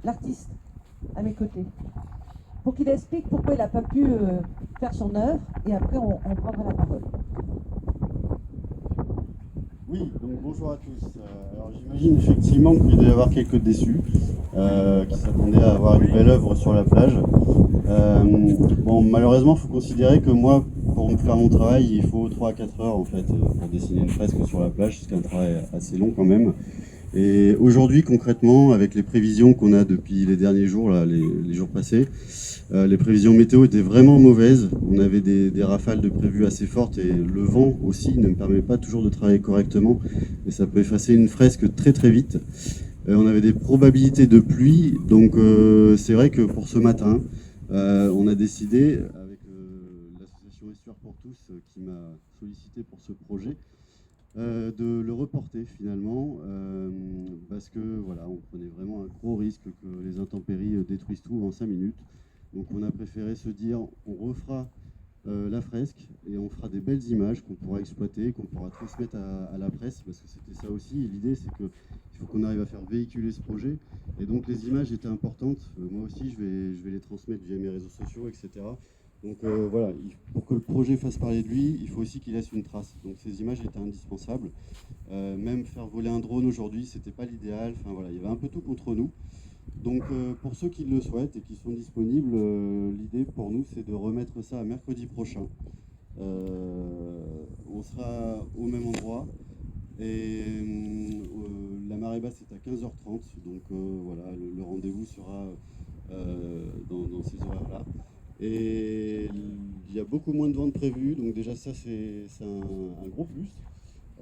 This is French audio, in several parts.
l'artiste à mes côtés, pour qu'il explique pourquoi il n'a pas pu faire son œuvre, et après on prendra la parole. Oui, donc bonjour à tous. Alors j'imagine effectivement qu'il doit y avoir quelques déçus qui s'attendaient à avoir une belle œuvre sur la plage. Bon, malheureusement, il faut considérer que moi, pour faire mon travail, il faut 3 à 4 heures en fait pour dessiner une fresque sur la plage, c'est un travail assez long quand même. Et aujourd'hui, concrètement, avec les prévisions qu'on a depuis les derniers jours, là, les jours passés, les prévisions météo étaient vraiment mauvaises. On avait des rafales de prévues assez fortes et le vent aussi ne me permet pas toujours de travailler correctement. Et ça peut effacer une fresque très très vite. On avait des probabilités de pluie, donc c'est vrai que pour ce matin, on a décidé, avec l'association Estuaires pour tous qui m'a sollicité pour ce projet, de le reporter finalement, parce que voilà, on prenait vraiment un gros risque que les intempéries détruisent tout en 5 minutes. Donc on a préféré se dire, on refera la fresque et on fera des belles images qu'on pourra exploiter, qu'on pourra transmettre à la presse, parce que c'était ça aussi. L'idée, c'est qu'il faut qu'on arrive à faire véhiculer ce projet. Et donc les images étaient importantes. Moi aussi, je vais les transmettre via mes réseaux sociaux, etc. Donc voilà, pour que le projet fasse parler de lui, il faut aussi qu'il laisse une trace. Donc ces images étaient indispensables. Même faire voler un drone aujourd'hui, c'était pas l'idéal. Enfin voilà, il y avait un peu tout contre nous. Donc pour ceux qui le souhaitent et qui sont disponibles, l'idée pour nous c'est de remettre ça à mercredi prochain. On sera au même endroit et la marée basse est à 15h30, donc voilà, le rendez-vous sera dans ces horaires-là. Et il y a beaucoup moins de ventes prévues, donc déjà ça c'est un gros plus.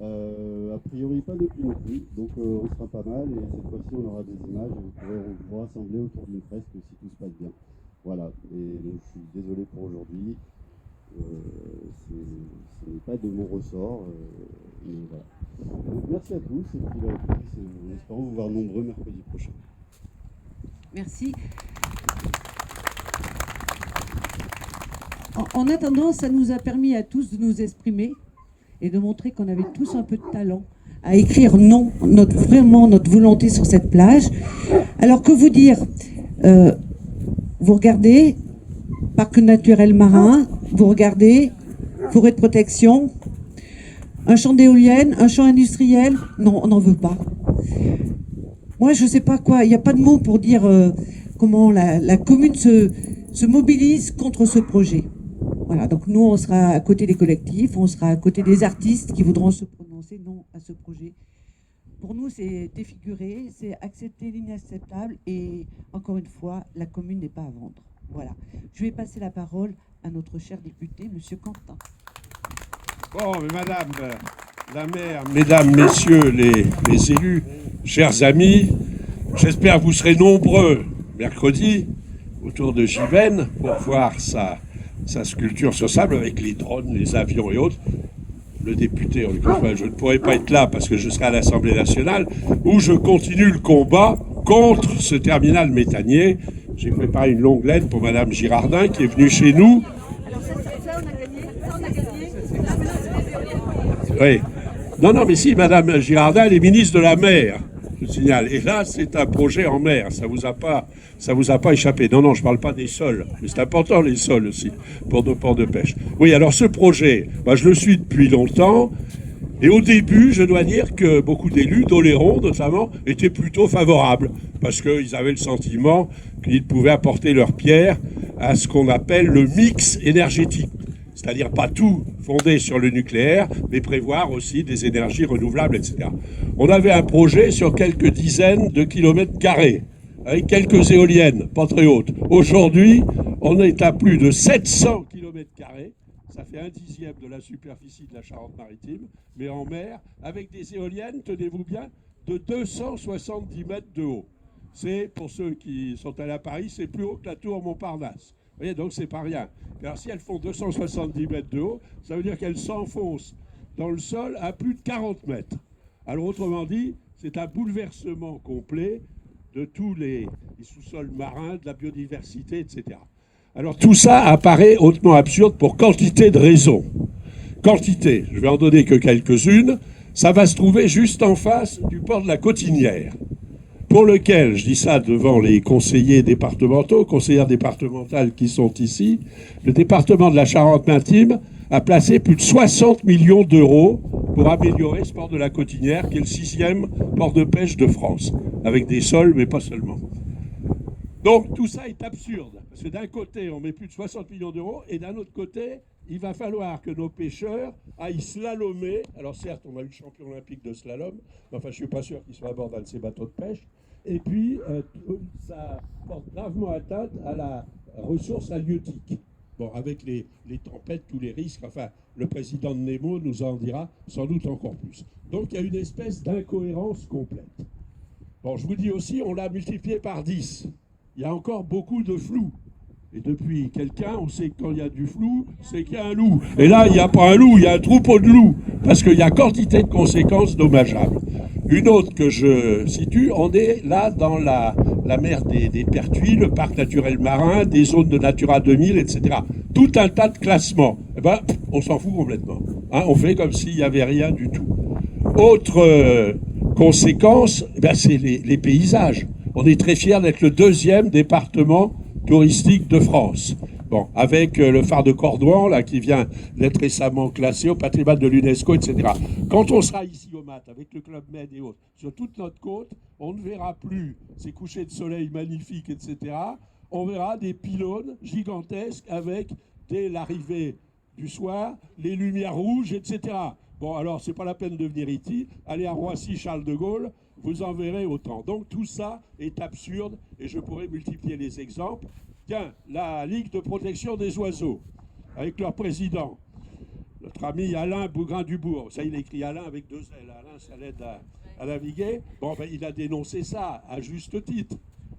A priori pas de pluie non plus, donc on sera pas mal et cette fois-ci on aura des images et vous pourrez vous rassembler autour d'une fresque si tout se passe bien. Voilà, et donc je suis désolé pour aujourd'hui, ce n'est pas de mon ressort, mais voilà. Donc merci à tous et puis là, en espérant vous voir nombreux mercredi prochain. Merci. En attendant, ça nous a permis à tous de nous exprimer et de montrer qu'on avait tous un peu de talent à écrire vraiment notre volonté sur cette plage. Alors que vous dire, vous regardez parc naturel marin, vous regardez forêt de protection, un champ d'éoliennes, un champ industriel, non, on n'en veut pas. Moi, je ne sais pas quoi, il n'y a pas de mots pour dire comment la commune se mobilise contre ce projet. Voilà, donc nous, on sera à côté des collectifs, on sera à côté des artistes qui voudront se prononcer non à ce projet. Pour nous, c'est défiguré, c'est accepter l'inacceptable et, encore une fois, la commune n'est pas à vendre. Voilà. Je vais passer la parole à notre cher député, Monsieur Quentin. Bon, mais Madame la maire, Mesdames, Messieurs les élus, chers amis, j'espère que vous serez nombreux mercredi autour de Given pour voir sa sculpture sur sable avec les drones, les avions et autres. Le député, je ne pourrai pas être là parce que je serai à l'Assemblée nationale où je continue le combat contre ce terminal méthanier. J'ai préparé une longue lettre pour Madame Girardin qui est venue chez nous. Alors ça, on a gagné. Oui. Non, mais si, Madame Girardin, elle est ministre de la mer, je signale. Et là, c'est un projet en mer. Ça vous a pas échappé. Non, je ne parle pas des sols. Mais c'est important, les sols aussi, pour nos ports de pêche. Oui, alors ce projet, je le suis depuis longtemps. Et au début, je dois dire que beaucoup d'élus, d'Oléron notamment, étaient plutôt favorables. Parce qu'ils avaient le sentiment qu'ils pouvaient apporter leur pierre à ce qu'on appelle le mix énergétique. C'est-à-dire pas tout fondé sur le nucléaire, mais prévoir aussi des énergies renouvelables, etc. On avait un projet sur quelques dizaines de kilomètres carrés, avec quelques éoliennes, pas très hautes. Aujourd'hui, on est à plus de 700 kilomètres carrés, ça fait 1/10 de la superficie de la Charente-Maritime, mais en mer, avec des éoliennes, tenez-vous bien, de 270 mètres de haut. C'est, pour ceux qui sont allés à Paris, c'est plus haut que la tour Montparnasse. Vous voyez, donc c'est pas rien. Alors si elles font 270 mètres de haut, ça veut dire qu'elles s'enfoncent dans le sol à plus de 40 mètres. Alors autrement dit, c'est un bouleversement complet de tous les sous-sols marins, de la biodiversité, etc. Alors tout ça apparaît hautement absurde pour quantité de raisons. Quantité, je vais en donner que quelques-unes. Ça va se trouver juste en face du port de la Cotinière. pour lequel, je dis ça devant les conseillers départementaux, conseillères départementales qui sont ici, le département de la Charente-Maritime a placé plus de 60 millions d'euros pour améliorer ce port de la Cotinière, qui est le 6e port de pêche de France, avec des sols, mais pas seulement. Donc tout ça est absurde, parce que d'un côté, on met plus de 60 millions d'euros, et d'un autre côté, il va falloir que nos pêcheurs aillent slalomer. Alors certes, on a eu le champion olympique de slalom, mais enfin je ne suis pas sûr qu'il soit à bord d'un de ces bateaux de pêche. Et puis, ça porte gravement atteinte à la ressource halieutique. Bon, avec les tempêtes, tous les risques, enfin, le président de Nemo nous en dira sans doute encore plus. Donc il y a une espèce d'incohérence complète. Bon, je vous dis aussi, on l'a multiplié par 10. Il y a encore beaucoup de flou. Et depuis quelqu'un, on sait que quand il y a du flou, c'est qu'il y a un loup. Et là, il n'y a pas un loup, il y a un troupeau de loups. Parce qu'il y a quantité de conséquences dommageables. Une autre que je situe, on est là dans la mer des Pertuis, le parc naturel marin, des zones de Natura 2000, etc. Tout un tas de classements. Eh ben, on s'en fout complètement. Hein, on fait comme s'il n'y avait rien du tout. Autre conséquence, eh ben, c'est les paysages. On est très fiers d'être le 2e département touristique de France. Bon, avec le phare de Cordouan, là, qui vient d'être récemment classé au patrimoine de l'UNESCO, etc. Quand on sera ici au Mat, avec le Club Med et autres, sur toute notre côte, on ne verra plus ces couchers de soleil magnifiques, etc. On verra des pylônes gigantesques avec, dès l'arrivée du soir, les lumières rouges, etc. Bon, alors, c'est pas la peine de venir ici. Allez à Roissy, Charles de Gaulle, vous en verrez autant. Donc, tout ça est absurde et je pourrais multiplier les exemples. Tiens, la Ligue de protection des oiseaux, avec leur président, notre ami Alain Bougrain-Dubourg. Ça, il écrit Alain avec 2 L. Alain, ça l'aide à naviguer. Bon, ben, il a dénoncé ça, à juste titre.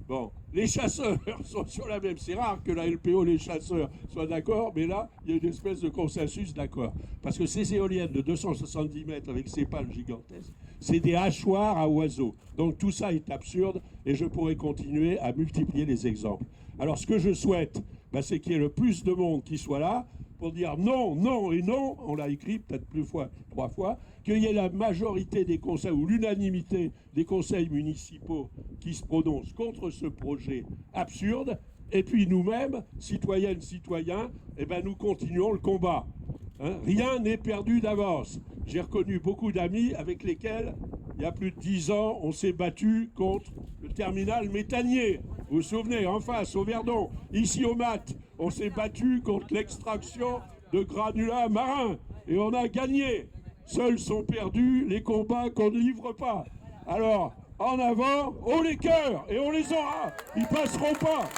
Bon, les chasseurs sont sur la même. C'est rare que la LPO, les chasseurs, soient d'accord, mais là, il y a une espèce de consensus d'accord. Parce que ces éoliennes de 270 mètres avec ces pales gigantesques, c'est des hachoirs à oiseaux. Donc tout ça est absurde et je pourrais continuer à multiplier les exemples. Alors ce que je souhaite, ben, c'est qu'il y ait le plus de monde qui soit là pour dire non, non et non, on l'a écrit peut-être 3 fois, qu'il y ait la majorité des conseils ou l'unanimité des conseils municipaux qui se prononcent contre ce projet absurde. Et puis nous-mêmes, citoyennes, citoyens, eh ben, nous continuons le combat. Hein, rien n'est perdu d'avance. J'ai reconnu beaucoup d'amis avec lesquels, il y a plus de 10 ans, on s'est battu contre le terminal méthanier. Vous vous souvenez, en face, au Verdon, ici au Mat, on s'est battu contre l'extraction de granulats marins. Et on a gagné. Seuls sont perdus les combats qu'on ne livre pas. Alors, en avant, haut les cœurs, et on les aura. Ils passeront pas.